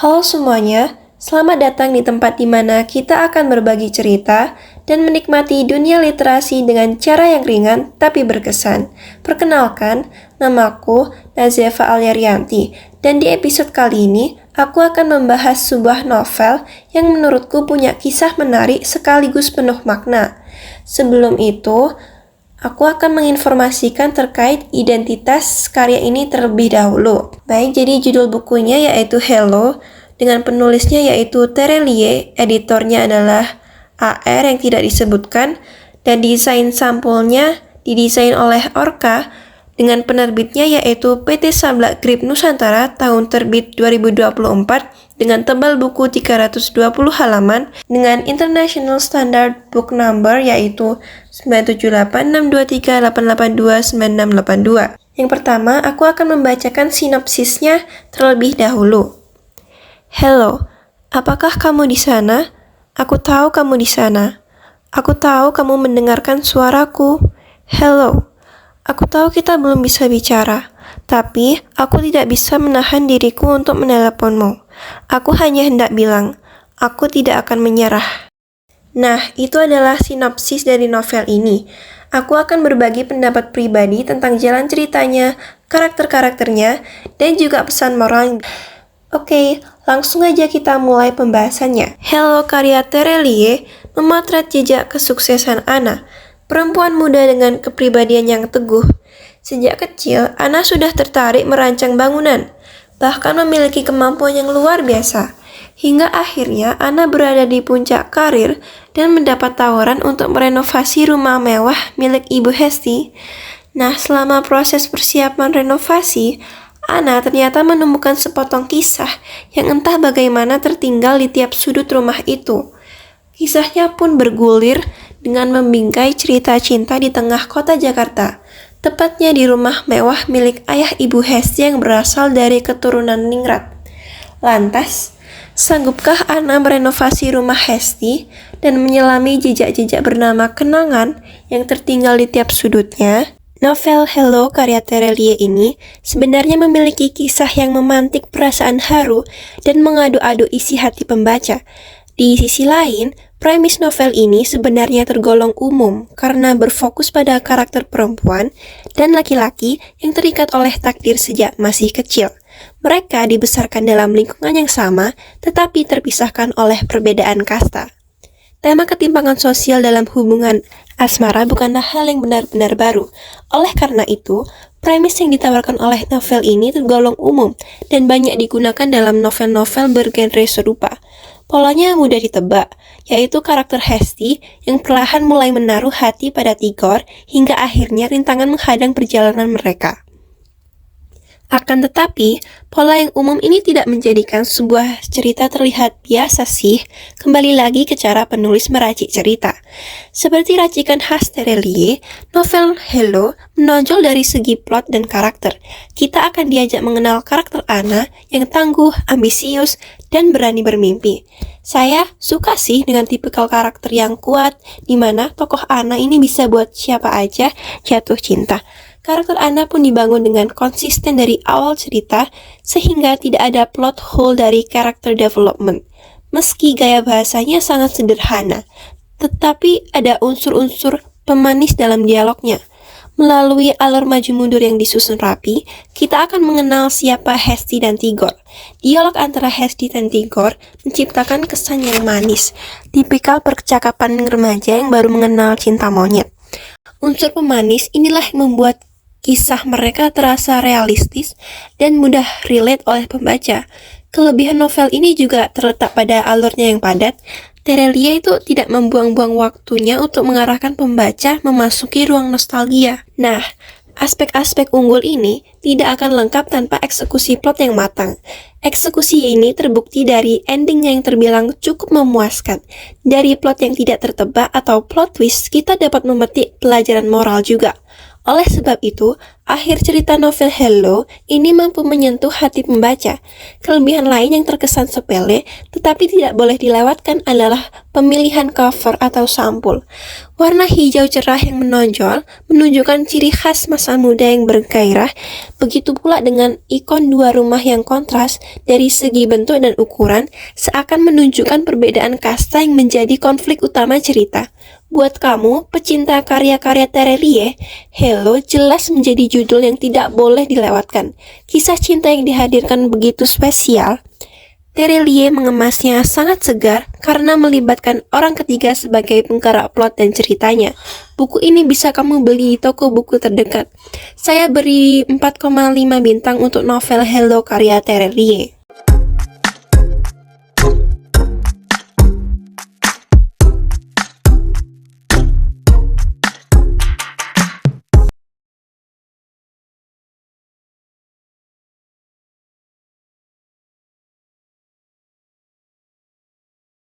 Halo semuanya, selamat datang di tempat di mana kita akan berbagi cerita dan menikmati dunia literasi dengan cara yang ringan tapi berkesan. Perkenalkan, namaku Nazefa Alyarianti, dan di episode kali ini aku akan membahas sebuah novel yang menurutku punya kisah menarik sekaligus penuh makna. Sebelum itu, aku akan menginformasikan terkait identitas karya ini terlebih dahulu. Baik, jadi judul bukunya yaitu Hello, dengan penulisnya yaitu Terelie, editornya adalah AR yang tidak disebutkan, dan desain sampulnya didesain oleh Orca, dengan penerbitnya yaitu PT Sabla Grip Nusantara tahun terbit 2024 dengan tebal buku 320 halaman dengan International Standard Book Number yaitu 9786238829682. Yang pertama, aku akan membacakan sinopsisnya terlebih dahulu. Hello, apakah kamu di sana? Aku tahu kamu di sana. Aku tahu kamu mendengarkan suaraku. Hello. Aku tahu kita belum bisa bicara, tapi aku tidak bisa menahan diriku untuk meneleponmu. Aku hanya hendak bilang, aku tidak akan menyerah. Nah, itu adalah sinopsis dari novel ini. Aku akan berbagi pendapat pribadi tentang jalan ceritanya, karakter-karakternya, dan juga pesan moral. Oke, langsung aja kita mulai pembahasannya. Hello karya Terelie memotret jejak kesuksesan Anna, perempuan muda dengan kepribadian yang teguh. Sejak kecil, Anna sudah tertarik merancang bangunan, bahkan memiliki kemampuan yang luar biasa. Hingga akhirnya Anna berada di puncak karir dan mendapat tawaran untuk merenovasi rumah mewah milik Ibu Hesti. Nah, selama proses persiapan renovasi, Anna ternyata menemukan sepotong kisah yang entah bagaimana tertinggal di tiap sudut rumah itu. Kisahnya pun bergulir dengan membingkai cerita cinta di tengah kota Jakarta, tepatnya di rumah mewah milik ayah Ibu Hesti yang berasal dari keturunan ningrat. Lantas, sanggupkah Anna merenovasi rumah Hesti dan menyelami jejak-jejak bernama kenangan yang tertinggal di tiap sudutnya? Novel Hello karya Terelie ini sebenarnya memiliki kisah yang memantik perasaan haru dan mengadu-adu isi hati pembaca. Di sisi lain, premis novel ini sebenarnya tergolong umum karena berfokus pada karakter perempuan dan laki-laki yang terikat oleh takdir sejak masih kecil. Mereka dibesarkan dalam lingkungan yang sama, tetapi terpisahkan oleh perbedaan kasta. Tema ketimpangan sosial dalam hubungan asmara bukanlah hal yang benar-benar baru. Oleh karena itu, premis yang ditawarkan oleh novel ini tergolong umum dan banyak digunakan dalam novel-novel bergenre serupa. Polanya mudah ditebak, yaitu karakter Hesti yang perlahan mulai menaruh hati pada Tigor hingga akhirnya rintangan menghadang perjalanan mereka. Akan tetapi, pola yang umum ini tidak menjadikan sebuah cerita terlihat biasa sih. Kembali lagi ke cara penulis meracik cerita. Seperti racikan khas Terelie, novel Hello menonjol dari segi plot dan karakter. Kita akan diajak mengenal karakter Anna yang tangguh, ambisius, dan berani bermimpi. Saya suka sih dengan tipikal karakter yang kuat, di mana tokoh Anna ini bisa buat siapa aja jatuh cinta. Karakter Anna pun dibangun dengan konsisten dari awal cerita, sehingga tidak ada plot hole dari character development. Meski gaya bahasanya sangat sederhana, tetapi ada unsur-unsur pemanis dalam dialognya. Melalui alur maju mundur yang disusun rapi, kita akan mengenal siapa Hesti dan Tigor. Dialog antara Hesti dan Tigor menciptakan kesan yang manis, tipikal percakapan remaja yang baru mengenal cinta monyet. Unsur pemanis inilah yang membuat kisah mereka terasa realistis dan mudah relate oleh pembaca. Kelebihan novel ini juga terletak pada alurnya yang padat. Terelie itu tidak membuang-buang waktunya untuk mengarahkan pembaca memasuki ruang nostalgia. Nah, aspek-aspek unggul ini tidak akan lengkap tanpa eksekusi plot yang matang. Eksekusi ini terbukti dari endingnya yang terbilang cukup memuaskan. Dari plot yang tidak tertebak atau plot twist, kita dapat memetik pelajaran moral juga. Oleh sebab itu, Akhir cerita novel Hello ini mampu menyentuh hati pembaca. Kelebihan lain yang terkesan sepele tetapi tidak boleh dilewatkan adalah pemilihan cover atau sampul. Warna hijau cerah yang menonjol menunjukkan ciri khas masa muda yang bergairah. Begitu pula dengan ikon dua rumah yang kontras dari segi bentuk dan ukuran, seakan menunjukkan perbedaan kasta yang menjadi konflik utama cerita. Buat kamu, pecinta karya-karya Terelie, Hello jelas menjadi judul yang tidak boleh dilewatkan. Kisah cinta yang dihadirkan begitu spesial. Terelie mengemasnya sangat segar karena melibatkan orang ketiga sebagai penggerak plot dan ceritanya. Buku ini bisa kamu beli di toko buku terdekat. Saya beri 4,5 bintang untuk novel Hello karya Terelie.